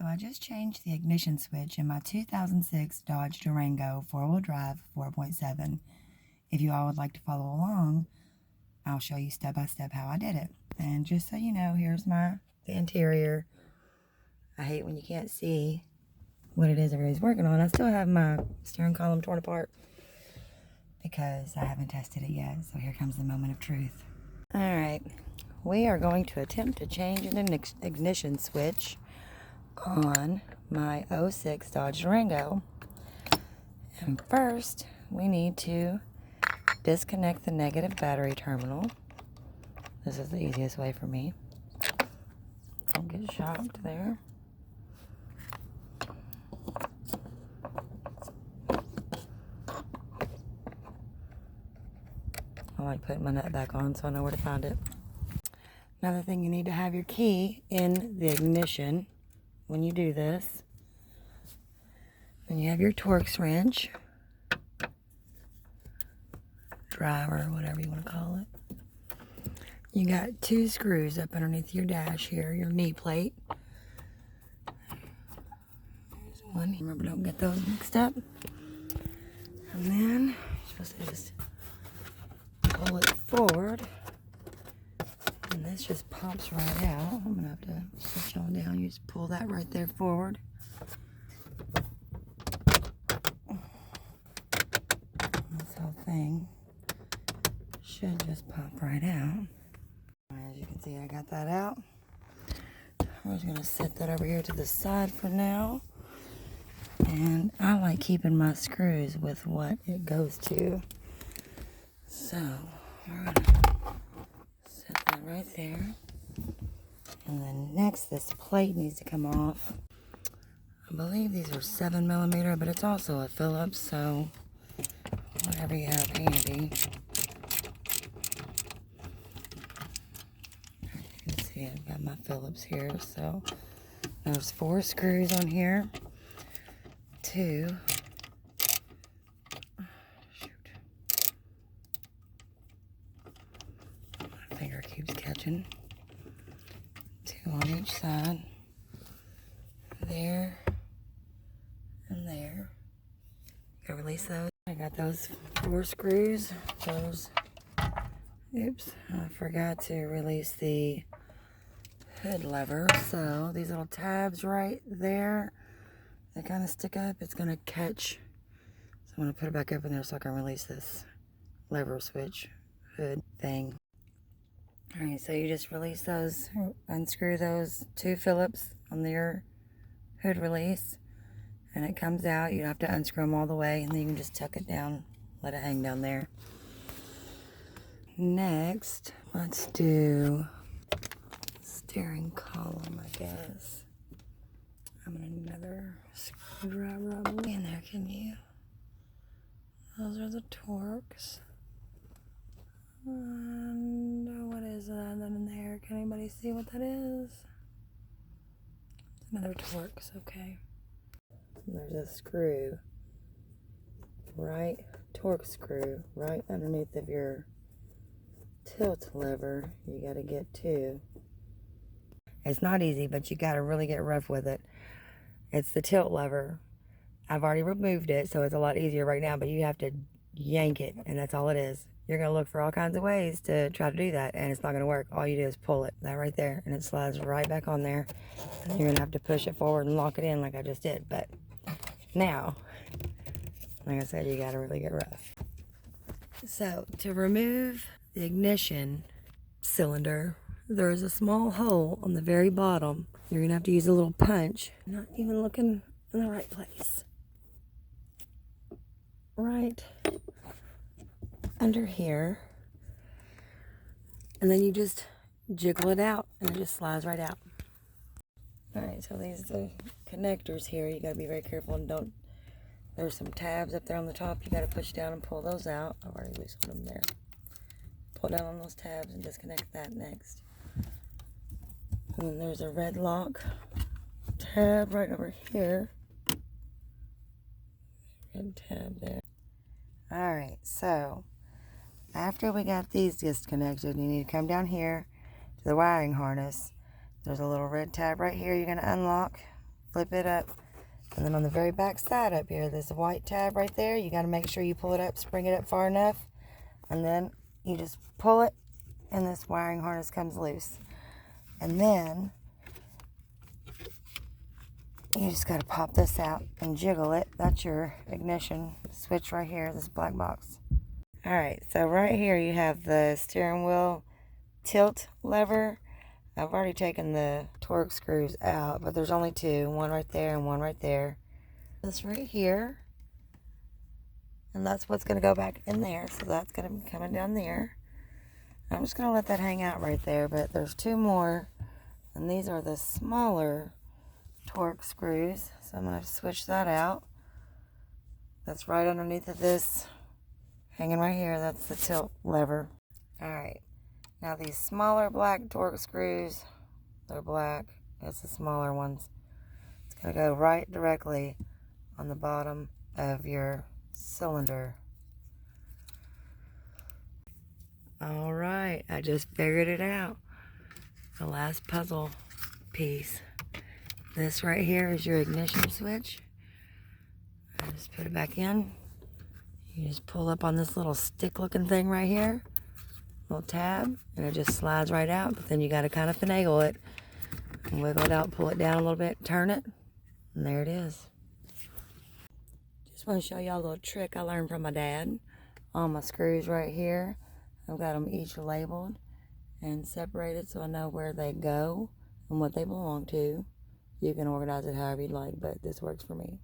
So I just changed the ignition switch in my 2006 Dodge Durango 4-wheel drive 4.7. If you all would like to follow along, I'll show you step by step how I did it. And just so you know, here's the interior. I hate when you can't see what it is everybody's working on. I still have my steering column torn apart because I haven't tested it yet. So here comes the moment of truth. Alright, we are going to attempt to change an ignition switch on my 06 Dodge Durango. And first, we need to disconnect the negative battery terminal. This is the easiest way for me. Don't get shocked there. I like putting my nut back on so I know where to find it. Another thing, you need to have your key in the ignition when you do this. Then you have your Torx wrench, driver, whatever you want to call it. You got 2 screws up underneath your dash here, your knee plate. There's one. Remember, don't get those mixed up. And then you're supposed to just pull it forward. And this just pops right out. I'm going to have to switch y'all down. You just pull that right there forward. This whole thing should just pop right out. As you can see, I got that out. I'm just going to set that over here to the side for now. And I like keeping my screws with what it goes to. So, we're going to set that right there. And then next, this plate needs to come off. I believe these are 7mm, but it's also a Phillips, so whatever you have handy. You can see I've got my Phillips here, so there's 4 screws on here. 2. My finger keeps catching. 2 on each side. There and there. You gotta release those. I got those 4 screws. Oops, I forgot to release the hood lever. So these little tabs right there, they kind of stick up. It's gonna catch. So I'm gonna put it back up in there so I can release this lever switch hood thing. Alright, so you just release those, unscrew those 2 Phillips on your hood release, and it comes out. You don't have to unscrew them all the way, and then you can just tuck it down, let it hang down there. Next, let's do steering column, I guess. I'm gonna need another screwdriver. In there, can you? Those are the Torx. And what is that in there? Can anybody see what that is? Another Torx, okay. There's a screw, Torx screw, right underneath of your tilt lever. You gotta get to. It's not easy, but you gotta really get rough with it. It's the tilt lever. I've already removed it, so it's a lot easier right now, but you have to yank it, and that's all it is. You're gonna look for all kinds of ways to try to do that, and it's not gonna work. All you do is pull it, that right there, and it slides right back on there. And you're gonna have to push it forward and lock it in like I just did. But now, like I said, you gotta really get rough. So to remove the ignition cylinder, there is a small hole on the very bottom. You're gonna have to use a little punch. Not even looking in the right place. Right under here. And then you just jiggle it out and it just slides right out. Alright, so these are the connectors here. You gotta be very careful and don't. There's some tabs up there on the top. You gotta push down and pull those out. I've already loosened them there. Pull down on those tabs and disconnect that next. And then there's a red lock tab right over here. Red tab there. Alright, so after we got these disconnected, you need to come down here to the wiring harness. There's a little red tab right here you're going to unlock flip it up. And then on the very back side up here, there's a white tab right there. You got to make sure you pull it up, spring it up far enough. And then you just pull it, and this wiring harness comes loose. And then you just got to pop this out and jiggle it. That's your ignition switch right here, this black box. Alright, so right here you have the steering wheel tilt lever. I've already taken the torque screws out, but there's only two. One right there and one right there. This right here. And that's what's going to go back in there. So that's going to be coming down there. I'm just going to let that hang out right there, but there's two more. And these are the smaller torque screws. So I'm going to switch that out. That's right underneath of this. Hanging right here. That's the tilt lever. Alright. Now these smaller black torque screws, they're black. That's the smaller ones. It's going to go right directly on the bottom of your cylinder. Alright, I just figured it out. The last puzzle piece. This right here is your ignition switch. I just put it back in. You just pull up on this little stick looking thing right here. Little tab, and it just slides right out, but then you got to kind of finagle it and wiggle it out, pull it down a little bit, turn it, and there it is. Just want to show y'all a little trick I learned from my dad. All my screws right here, I've got them each labeled and separated so I know where they go and what they belong to. You can organize it however you like, but this works for me.